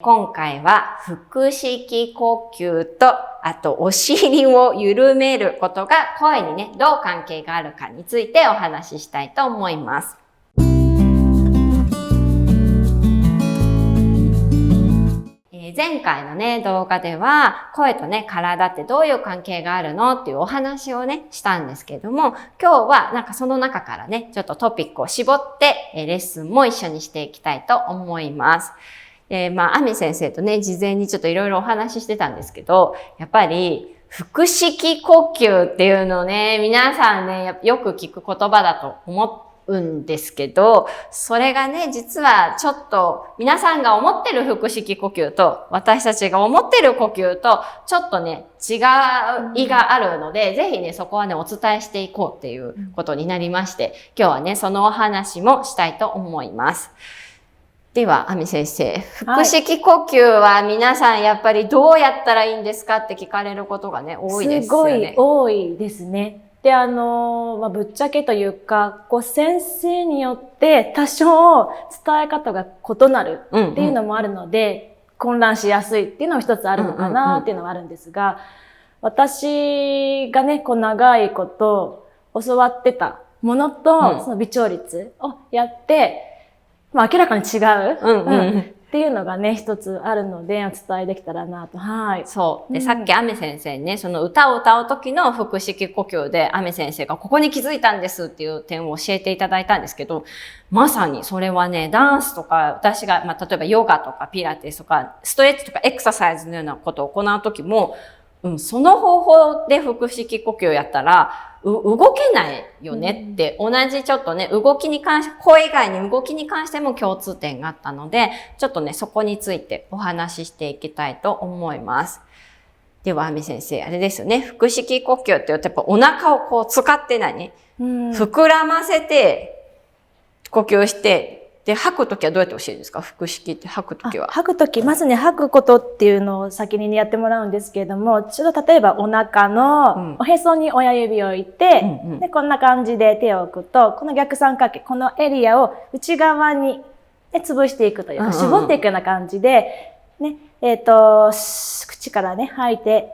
今回は腹式呼吸と、あとお尻を緩めることが声にね、どう関係があるかについてお話ししたいと思います。前回のね、動画では声とね、体ってどういう関係があるのっていうお話をね、したんですけども、今日はなんかその中からね、ちょっとトピックを絞ってレッスンも一緒にしていきたいと思います。アミ先生とね、事前にちょっといろいろお話ししてたんですけど、やっぱり、腹式呼吸っていうのをね、皆さんね、よく聞く言葉だと思うんですけど、それがね、実はちょっと皆さんが思ってる腹式呼吸と、私たちが思ってる呼吸と、ちょっとね、違いがあるので、ぜひね、そこはね、お伝えしていこうっていうことになりまして、今日はね、そのお話もしたいと思います。では、アミ先生、腹式呼吸は皆さんやっぱりどうやったらいいんですかって聞かれることがね、多いですよね。すごい多いですね。で、ぶっちゃけというか、先生によって多少伝え方が異なるっていうのもあるので、混乱しやすいっていうのも一つあるのかなっていうのはあるんですが、私がね、長いこと教わってたものと、その微調律をやって、明らかに違う、っていうのがね、一つあるので、お伝えできたらなと。はい。そう。で、さっきアメ先生にね、その歌を歌う時の腹式呼吸で、アメ先生がここに気づいたんですっていう点を教えていただいたんですけど、まさにそれはね、ダンスとか、私が、例えばヨガとかピラティスとか、ストレッチとかエクササイズのようなことを行う時も、その方法で腹式呼吸をやったら、動けないよねって、同じちょっとね、動きに関して、声以外に動きに関しても共通点があったので、ちょっとね、そこについてお話ししていきたいと思います。では、アミ先生、あれですよね、腹式呼吸って言うとやっぱお腹を使って膨らませて、呼吸して、で、吐くときはどうやって教えるんですか？腹式って吐くときは。吐くとき、まずね、吐くことっていうのを先にやってもらうんですけれども、ちょっと例えばお腹のおへそに親指を置いて、で、こんな感じで手を置くと、この逆三角形、このエリアを内側に、ね、潰していくというか、絞っていくような感じで、ね、口からね、吐いて、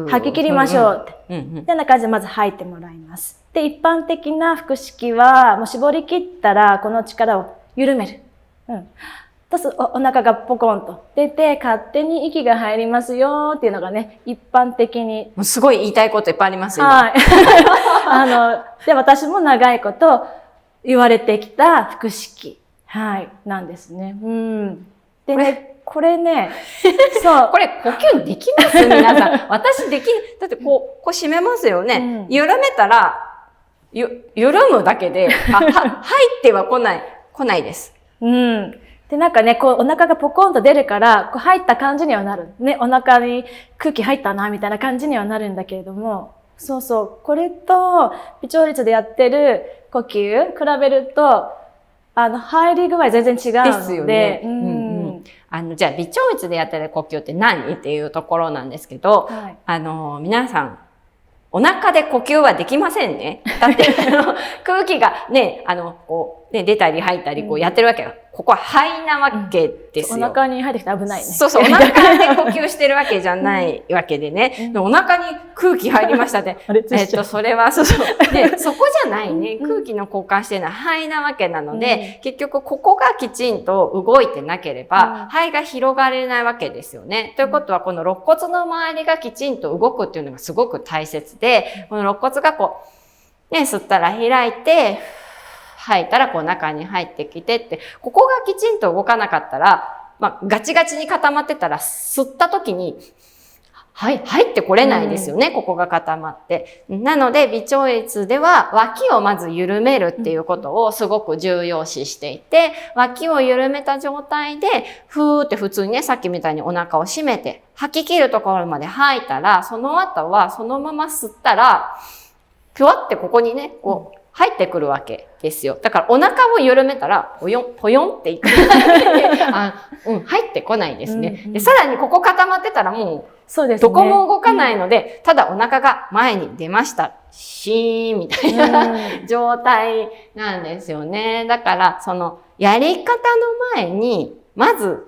吐き切りましょうって。こんな感じでまず吐いてもらいます。で、一般的な腹式は、もう絞り切ったら、この力を緩める。お腹がポコンと出て、勝手に息が入りますよっていうのがね、一般的に。すごい言いたいこといっぱいありますよ。はい。で、私も長いこと言われてきた腹式。はい。なんですね。でね、これね、そう。これ呼吸できます皆さん。私でき、だってこう締めますよね。緩めたら、緩むだけで、入っては来ないです。で、なんかね、お腹がポコンと出るから、入った感じにはなる。ね、お腹に空気入ったな、みたいな感じにはなるんだけれども、そうそう。これと、微調律でやってる呼吸、比べると、入り具合全然違うので。ですよね。じゃあ、微調律でやってる呼吸って何っていうところなんですけど、皆さん、お腹で呼吸はできませんね。だって、空気がね、出たり入ったり、やってるわけよ。ここは肺なわけですよ。お腹に入ってきて危ないね。そうそう、お腹で呼吸してるわけじゃないわけでね。お腹に空気入りましたって。それは、そう。で、そこじゃないね。空気の交換してるのは肺なわけなので、結局ここがきちんと動いてなければ、肺が広がれないわけですよね。ということは、この肋骨の周りがきちんと動くっていうのがすごく大切で、この肋骨が吸ったら開いて、吐いたら中に入ってきてって、ここがきちんと動かなかったら、ガチガチに固まってたら、吸った時に、入ってこれないですよね、ここが固まって。なので、微調律では脇をまず緩めるっていうことをすごく重要視していて、脇を緩めた状態で、ふーって普通にね、さっきみたいにお腹を締めて、吐き切るところまで吐いたら、その後はそのまま吸ったら、ぴゅわってここにね、入ってくるわけですよ。だからお腹を緩めたら、ぽよんっていくだけで、入ってこないですね。で、さらにここ固まってたらもう、どこも動かないので、ただお腹が前に出ました。シーンみたいな状態なんですよね。だから、やり方の前に、まず、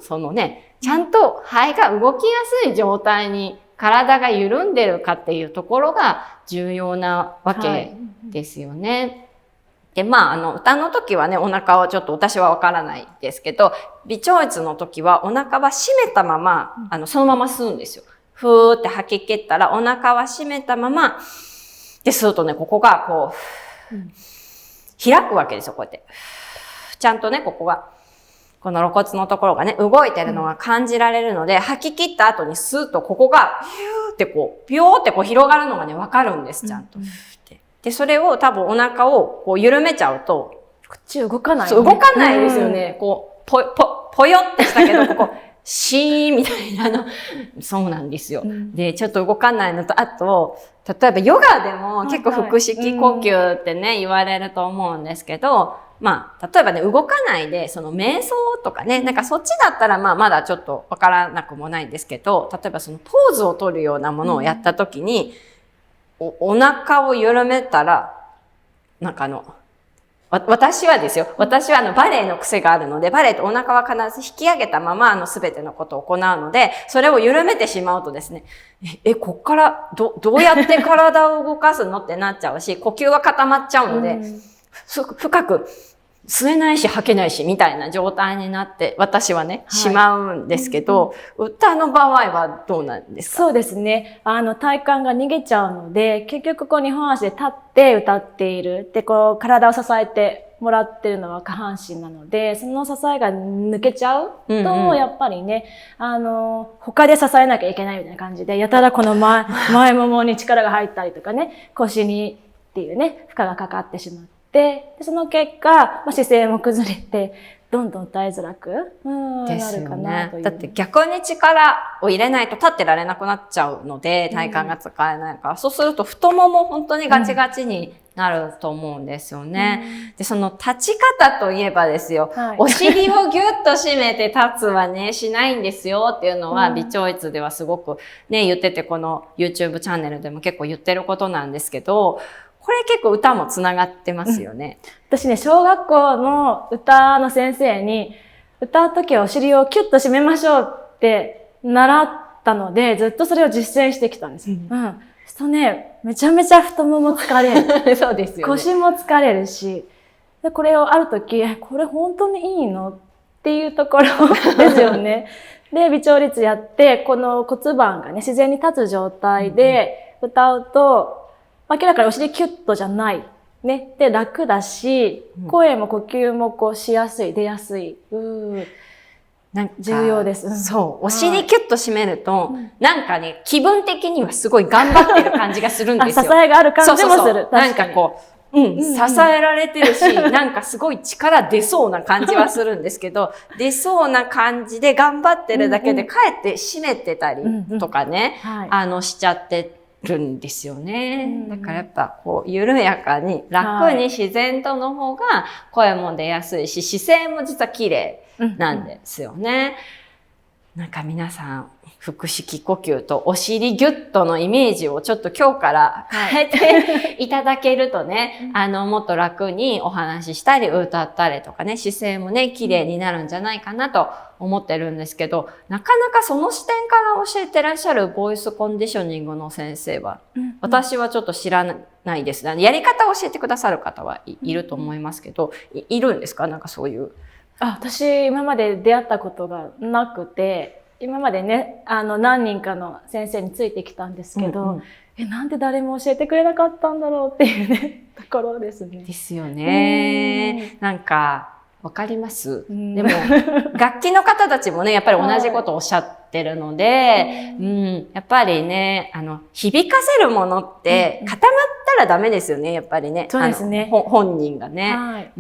ちゃんと肺が動きやすい状態に体が緩んでるかっていうところが重要なわけですよね。で、歌の時はね、お腹はちょっと私はわからないですけど、微調律の時はお腹は締めたまま、そのまま吸うんですよ。ふーって吐き切ったら、お腹は締めたまま、で、吸うとね、ここがこう、開くわけですよ、こうやって。ちゃんとね、ここが、この露骨のところがね、動いてるのが感じられるので、吐き切った後に吸うと、ここが、ピューってこう広がるのがね、わかるんです、ちゃんと。で、それを多分お腹をこう緩めちゃうと、口動かない、ね。そう、動かないですよね。こう、ぽよってしたけど、ここ、シーンみたいなそうなんですよ。で、ちょっと動かないのと、あと、例えばヨガでも結構腹式呼吸ってね、言われると思うんですけど、例えばね、動かないで、その瞑想とかね、なんかそっちだったらまだちょっとわからなくもないんですけど、例えばそのポーズを取るようなものをやったときに、お腹を緩めたら、なんか私はですよ。私はバレエの癖があるので、バレエとお腹は必ず引き上げたまますべてのことを行うので、それを緩めてしまうとですね、こっからどうやって体を動かすのってなっちゃうし、呼吸は固まっちゃうので、深く吸えないし吐けないしみたいな状態になって私はね、しまうんですけど、歌の場合はどうなんですか？そうですね。体幹が逃げちゃうので、結局こう2本足で立って歌っている。で、こう体を支えてもらってるのは下半身なので、その支えが抜けちゃうと、やっぱりね、他で支えなきゃいけないみたいな感じで、やたらこの前ももに力が入ったりとかね、腰にっていうね、負荷がかかってしまって、で、その結果、姿勢も崩れて、どんどん歌いづらくなるかなという。だって逆に力を入れないと立ってられなくなっちゃうので、体幹が使えないから、そうすると太もも本当にガチガチになると思うんですよね。で、その立ち方といえばですよ、お尻をギュッと締めて立つはね、しないんですよっていうのは、微調律ではすごくね、言ってて、この YouTube チャンネルでも結構言ってることなんですけど、これ結構歌もつながってますよね。私ね、小学校の歌の先生に、歌うときはお尻をキュッと締めましょうって習ったので、ずっとそれを実践してきたんです。そうね、めちゃめちゃ太もも疲れる。そうですよね。腰も疲れるし、でこれをあるとき、これ本当にいいのっていうところですよね。で、微調律やって、この骨盤がね、自然に立つ状態で歌うと、明らかにお尻キュッとじゃない。ね。で、楽だし、声も呼吸もこうしやすい、出やすい。なんか重要です。そう。お尻キュッと締めると、なんかね、気分的にはすごい頑張ってる感じがするんですよ。支えがある感じもする。なんかこう、支えられてるし、なんかすごい力出そうな感じはするんですけど、出そうな感じで頑張ってるだけで、かえって締めてたりとかね、しちゃってるんですよね。だからやっぱこう緩やかに楽に自然との方が声も出やすいし、姿勢も実は綺麗なんですよね。なんか皆さん腹式呼吸とお尻ギュッとのイメージをちょっと今日から変えていただけるとね、もっと楽にお話ししたり歌ったりとかね、姿勢もね綺麗になるんじゃないかなと思ってるんですけど、なかなかその視点から教えてらっしゃるボイスコンディショニングの先生は、私はちょっと知らないですね。やり方を教えてくださる方はいると思いますけど、いるんですか？なんかそういう。私今まで出会ったことがなくて、今までね、何人かの先生についてきたんですけど、なんで誰も教えてくれなかったんだろうっていうね、ところですね。ですよね。なんか、わかります。でも、楽器の方たちもね、やっぱり同じことをおっしゃってるので、やっぱりね、響かせるものって固まったらダメですよね、やっぱりね。そうですね。本人がね。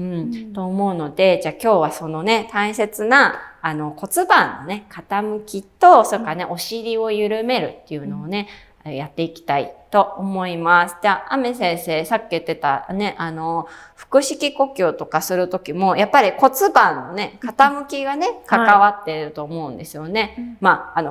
と思うので、じゃあ今日はそのね、大切な、骨盤のね、傾きと、それからね、お尻を緩めるっていうのをね、やっていきたいと思います。じゃあ、アメ先生、さっき言ってたね、腹式呼吸とかするときも、やっぱり骨盤のね、傾きがね、関わっていると思うんですよね。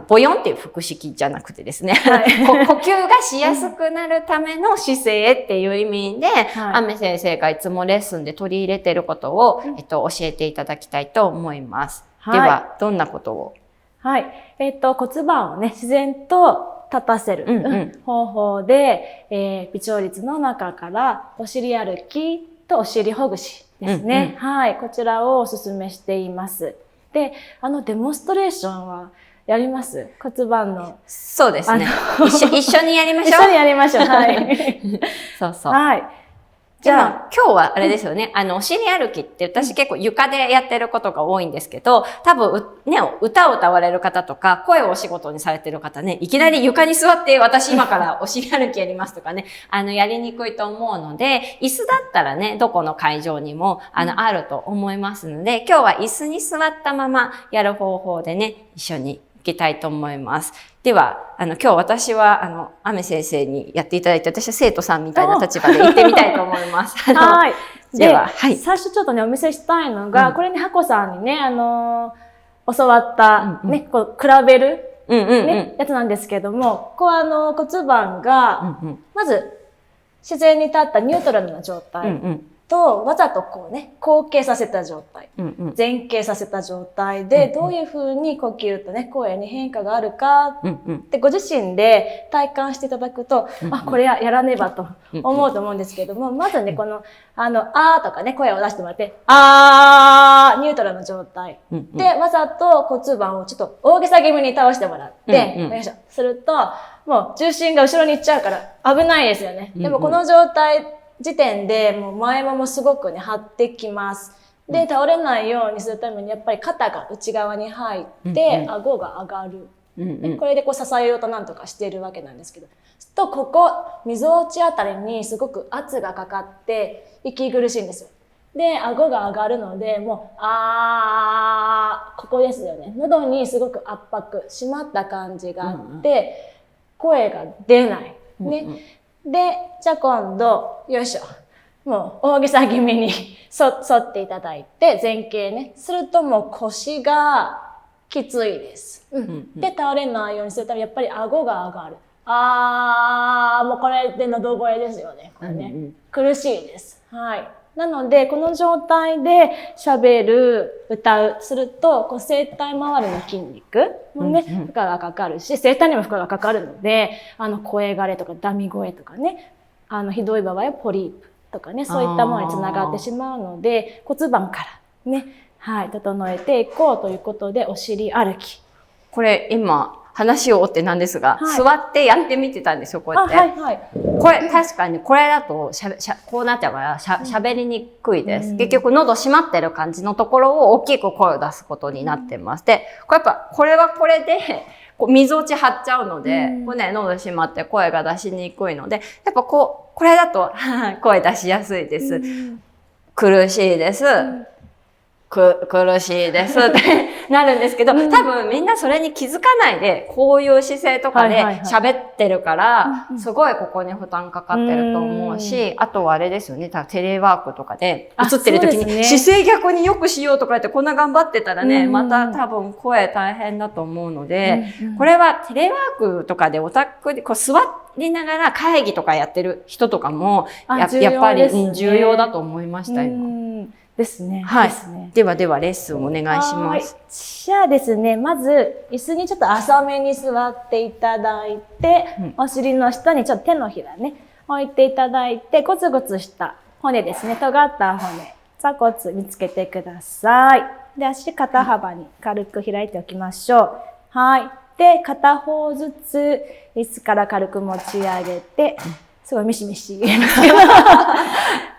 ボヨンっていう腹式じゃなくてですね、呼吸がしやすくなるための姿勢っていう意味で、アメ先生がいつもレッスンで取り入れていることを、教えていただきたいと思います。では、どんなことを？はい。骨盤をね、自然と立たせる方法で、微調律の中からお尻歩きとお尻ほぐしですね。はい。こちらをお勧めしています。で、デモンストレーションはやります骨盤の。そうですね。一緒にやりましょう。一緒にやりましょう。はい。そうそう。はい。じゃあ、今日はあれですよね。お尻歩きって私結構床でやってることが多いんですけど、多分ね、歌を歌われる方とか、声をお仕事にされてる方ね、いきなり床に座って私今からお尻歩きやりますとかね、やりにくいと思うので、椅子だったらね、どこの会場にも、あると思いますので、今日は椅子に座ったままやる方法でね、一緒にいきたいと思います。では、今日私は、アメ先生にやっていただいて、私は生徒さんみたいな立場で行ってみたいと思います。はい。では、はい。最初ちょっとね、お見せしたいのが、これね、ハコさんにね、教わった、ね、こう、比べる、ね、やつなんですけども、こう骨盤が、まず、自然に立ったニュートラルな状態。と、わざとこうね、後傾させた状態、前傾させた状態で、どういう風に呼吸とね、声に変化があるかってご自身で体感していただくと、あ、これやらねばと思うと思うんですけども、まずね、この、あーとかね、声を出してもらって、あー、ニュートラルな状態。で、わざと骨盤をちょっと大げさ気味に倒してもらって、よいしょ。すると、もう重心が後ろに行っちゃうから危ないですよね。でもこの状態、時点でもう前ももすごくね、張ってきます。で、倒れないようにするためにやっぱり肩が内側に入って、顎が上がる。これでこう支えようとなんとかしているわけなんですけど。と、ここ、溝落ちあたりにすごく圧がかかって息苦しいんですよ。で、顎が上がるので、もう、ここですよね。喉にすごく圧迫、締まった感じがあって、声が出ない。ね。で、じゃあ今度、よいしょ。もう大げさ気味に反っていただいて、前傾ね。するともう腰がきついです。で、倒れないようにするためにやっぱり顎が上がる。もうこれで喉声ですよね。これね。苦しいです。はい。なので、この状態で喋る、歌う、すると、こう声帯周りの筋肉もね、負荷がかかるし、声帯にも負荷がかかるので、声枯れとかダミ声とかね、ひどい場合はポリープとかね、そういったものにつながってしまうので、骨盤からね、はい、整えていこうということで、お尻歩き。これ今、話を追ってなんですが、座ってやってみてたんですよ、こうやって。これ、確かにこれだとこうなっちゃうから喋りにくいです。結局喉閉まってる感じのところを大きく声を出すことになってます。で、これやっぱ、これはこれで、こう溝落ち張っちゃうので、こうね、喉閉まって声が出しにくいので、やっぱこれだと声出しやすいです。苦しいです。苦しいですってなるんですけど、多分みんなそれに気づかないで、こういう姿勢とかで喋ってるから、すごいここに負担かかってると思うし、あとはあれですよね、テレワークとかで映ってる時に姿勢逆に良くしようとか言ってこんな頑張ってたらね、また多分声大変だと思うので、これはテレワークとかでお宅でこう座りながら会議とかやってる人とかも、やっぱり重要だと思いました、今。ですね。はい。ではレッスンお願いします。じゃあですね、まず、椅子にちょっと浅めに座っていただいて、お尻の下にちょっと手のひらね、置いていただいて、ゴツゴツした骨ですね、尖った骨、座骨見つけてください。で、足肩幅に軽く開いておきましょう。はい。で、片方ずつ、椅子から軽く持ち上げて、すごいミシミシ言いますけど、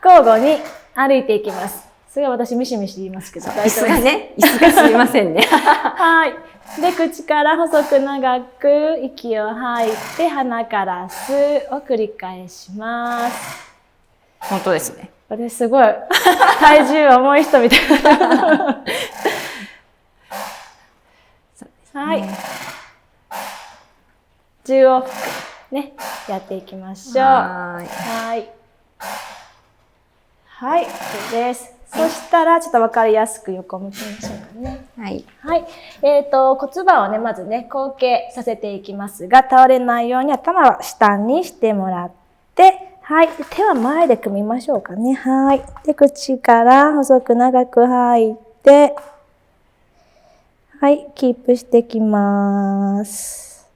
交互に歩いていきます。すごい私ミシミシ言いますけど。椅子がね、椅子がすいませんね。はい。で、口から細く長く息を吐いて、鼻から吸うを繰り返します。本当ですね。私すごい、体重重い人みたいな。はい。10往復ね、やっていきましょう。はい。はい、そうです。そしたら、ちょっとわかりやすく横向きましょうかね。はい。はい。骨盤をね、まずね、後傾させていきますが、倒れないように頭は下にしてもらって、はい。手は前で組みましょうかね。はい。で、口から細く長く吐いて、はい、キープしてきます。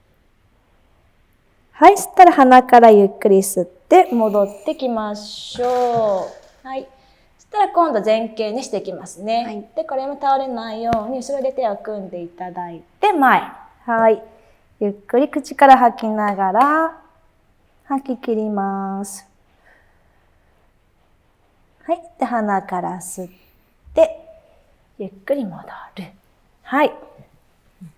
はい、そしたら鼻からゆっくり吸って戻ってきましょう。はい。そしたら今度前傾にしていきますね。はい、で、これも倒れないように後ろで手を組んでいただいて前。はい。ゆっくり口から吐きながら吐き切ります。はい。で、鼻から吸って、ゆっくり戻る。はい。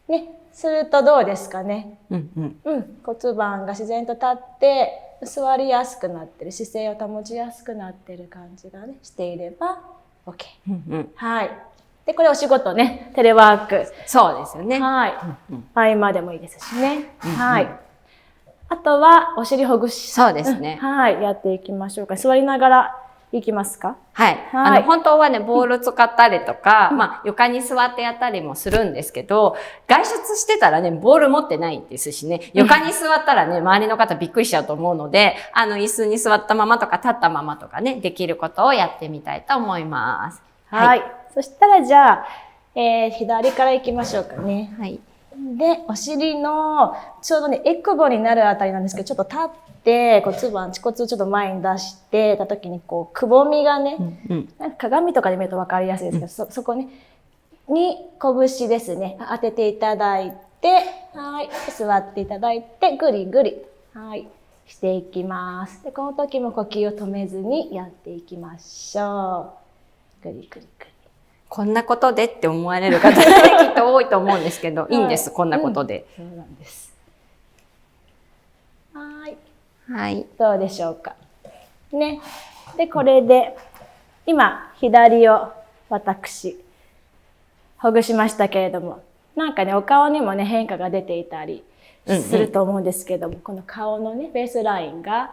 ね、するとどうですかね。骨盤が自然と立って、座りやすくなってる、姿勢を保ちやすくなってる感じがね、していれば OK。はい。で、これお仕事ね、テレワーク。そうですよね。はい。合間でもいいですしね。はい。あとは、お尻ほぐし。そうですね。はい。やっていきましょうか。座りながらいきますか？はい。本当はね、ボール使ったりとか、床に座ってやったりもするんですけど、外出してたらね、ボール持ってないですしね、床に座ったらね、周りの方びっくりしちゃうと思うので、椅子に座ったままとか立ったままとかね、できることをやってみたいと思います。はい。そしたらじゃあ、左から行きましょうかね。はい。で、お尻の、ちょうどね、エクボになるあたりなんですけど、ちょっと立って、骨盤、恥骨をちょっと前に出してた時に、こう、くぼみがね、なんか鏡とかで見ると分かりやすいですけど、そこね、に拳ですね、当てていただいて、はい、座っていただいて、ぐりぐり、はい、していきます。で、この時も呼吸を止めずにやっていきましょう。ぐりぐりぐり。こんなことでって思われる方がきっと多いと思うんですけど、いいんです、こんなことで。そうなんです。はい。はい。どうでしょうか。ね。で、これで、今、左を私、ほぐしましたけれども、なんかね、お顔にもね、変化が出ていたりすると思うんですけども、この顔のね、ベースラインが、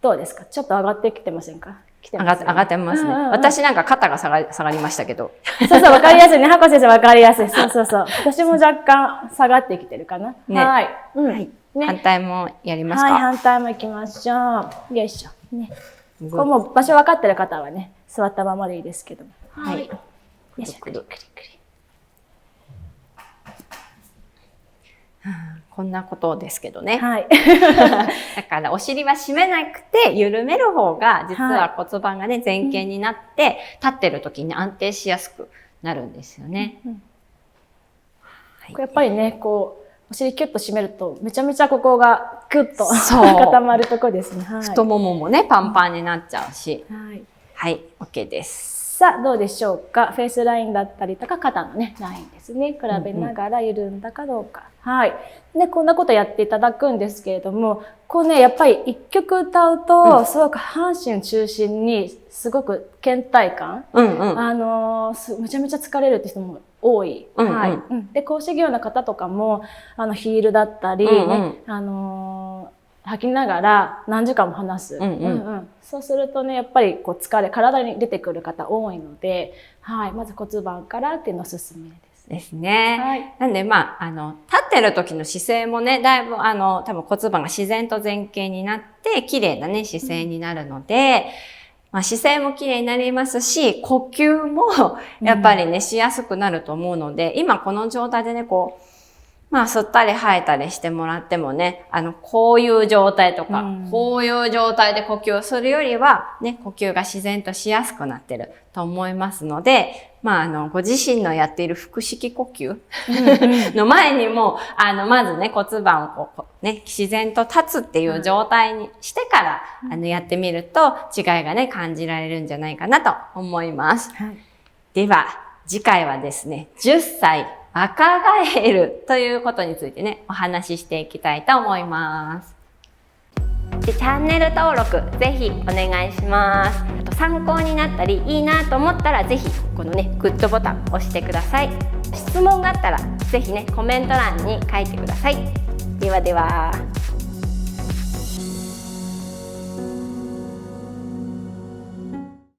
どうですか？ちょっと上がってきてませんか？上がってますね。私なんか肩が下がりましたけど。そう、わかりやすいね。ハコ先生わかりやすい。そう。私も若干下がってきてるかな。ね、はい。反対もやりますか？はい、反対も行きましょう。よいしょ。ね。これもう場所分かってる方はね、座ったままでいいですけども。はい。よいしょ。くりくりくり。こんなことですけどね。はい。だからお尻は締めなくて緩める方が実は骨盤がね、前傾になって立ってる時に安定しやすくなるんですよね。やっぱりね、こうお尻キュッと締めるとめちゃめちゃここがグッと固まるとこですね。太もももねパンパンになっちゃうし。はい、OK です。さあ、どうでしょうか。フェイスラインだったりとか、肩のね、ラインですね。比べながら緩んだかどうか。はい。で、こんなことやっていただくんですけれども、こうね、やっぱり一曲歌うと、すごく半身中心に、すごく倦怠感。めちゃめちゃ疲れるって人も多い。はい。で、講師業の方とかも、ヒールだったり、ね、吐きながら何時間も話す。そうするとね、やっぱりこう体に出てくる方多いので、はい、まず骨盤からっていうのをおすすめです。ですね。はい。なんで、立ってる時の姿勢もね、だいぶ多分骨盤が自然と前傾になって、綺麗なね、姿勢になるので、姿勢も綺麗になりますし、呼吸もやっぱりね、しやすくなると思うので、今この状態でね、こう、吸ったり吐いたりしてもらってもね、こういう状態とか、こういう状態で呼吸をするよりは、ね、呼吸が自然としやすくなってると思いますので、ご自身のやっている腹式呼吸の前にも、まずね、骨盤をこう、ね、自然と立つっていう状態にしてから、やってみると違いがね、感じられるんじゃないかなと思います。では、次回はですね、10歳若返るということについてね、お話ししていきたいと思います。チャンネル登録ぜひお願いします。あと参考になったりいいなと思ったらぜひこのね、グッドボタン押してください。質問があったらぜひね、コメント欄に書いてください。ではでは。